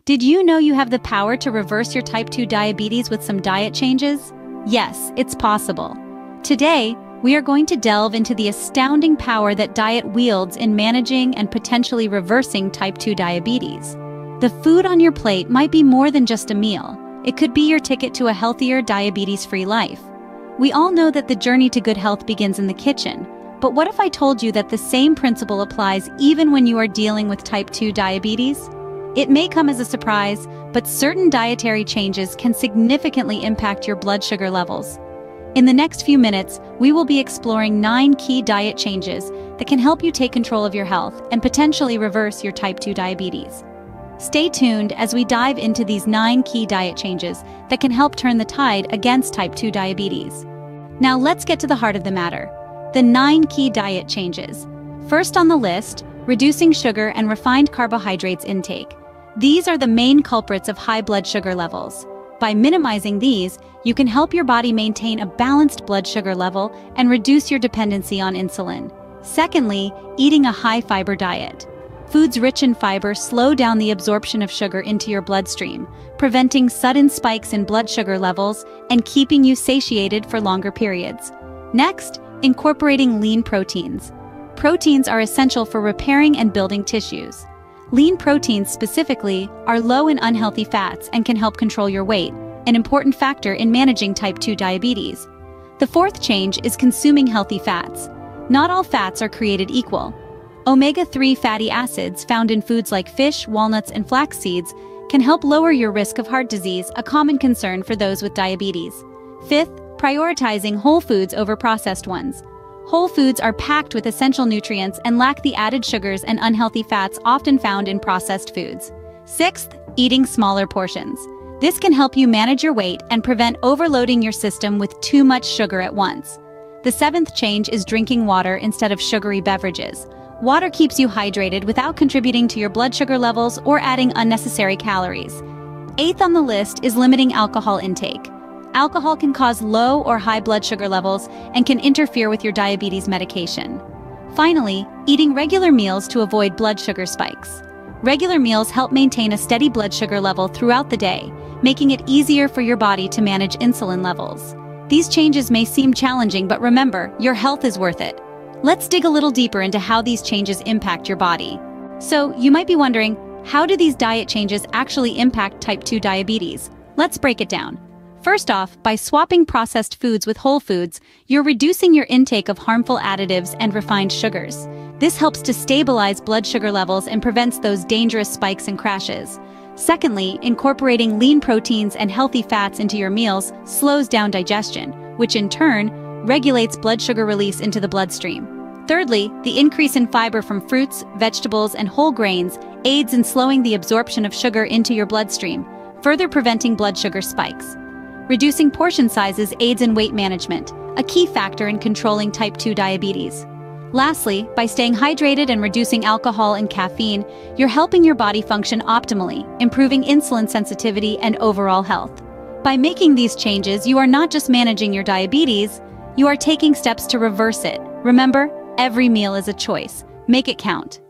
Did you know you have the power to reverse your type 2 diabetes with some diet changes? Yes, it's possible. Today, we are going to delve into the astounding power that diet wields in managing and potentially reversing type 2 diabetes. The food on your plate might be more than just a meal. It could be your ticket to a healthier, diabetes-free life. We all know that the journey to good health begins in the kitchen, but what if I told you that the same principle applies even when you are dealing with type 2 diabetes? It may come as a surprise, but certain dietary changes can significantly impact your blood sugar levels. In the next few minutes, we will be exploring 9 key diet changes that can help you take control of your health and potentially reverse your type 2 diabetes. Stay tuned as we dive into these 9 key diet changes that can help turn the tide against type 2 diabetes. Now let's get to the heart of the matter. The 9 key diet changes. First on the list, reducing sugar and refined carbohydrates intake. These are the main culprits of high blood sugar levels. By minimizing these, you can help your body maintain a balanced blood sugar level and reduce your dependency on insulin. Secondly, eating a high-fiber diet. Foods rich in fiber slow down the absorption of sugar into your bloodstream, preventing sudden spikes in blood sugar levels and keeping you satiated for longer periods. Next, incorporating lean proteins. Proteins are essential for repairing and building tissues. Lean proteins specifically are low in unhealthy fats and can help control your weight, an important factor in managing type 2 diabetes. The fourth change is consuming healthy fats. Not all fats are created equal. Omega-3 fatty acids found in foods like fish, walnuts, and flax seeds can help lower your risk of heart disease, a common concern for those with diabetes. Fifth, prioritizing whole foods over processed ones. Whole foods are packed with essential nutrients and lack the added sugars and unhealthy fats often found in processed foods. Sixth, eating smaller portions. This can help you manage your weight and prevent overloading your system with too much sugar at once. The seventh change is drinking water instead of sugary beverages. Water keeps you hydrated without contributing to your blood sugar levels or adding unnecessary calories. Eighth on the list is limiting alcohol intake. Alcohol can cause low or high blood sugar levels and can interfere with your diabetes medication. Finally, eating regular meals to avoid blood sugar spikes. Regular meals help maintain a steady blood sugar level throughout the day, making it easier for your body to manage insulin levels. These changes may seem challenging, but remember, your health is worth it. Let's dig a little deeper into how these changes impact your body. So, you might be wondering, how do these diet changes actually impact type 2 diabetes? Let's break it down. First off, by swapping processed foods with whole foods, you're reducing your intake of harmful additives and refined sugars. This helps to stabilize blood sugar levels and prevents those dangerous spikes and crashes. Secondly, incorporating lean proteins and healthy fats into your meals slows down digestion, which in turn regulates blood sugar release into the bloodstream. Thirdly, the increase in fiber from fruits, vegetables, and whole grains aids in slowing the absorption of sugar into your bloodstream, further preventing blood sugar spikes. Reducing portion sizes aids in weight management, a key factor in controlling type 2 diabetes. Lastly, by staying hydrated and reducing alcohol and caffeine, you're helping your body function optimally, improving insulin sensitivity and overall health. By making these changes, you are not just managing your diabetes, you are taking steps to reverse it. Remember, every meal is a choice. Make it count.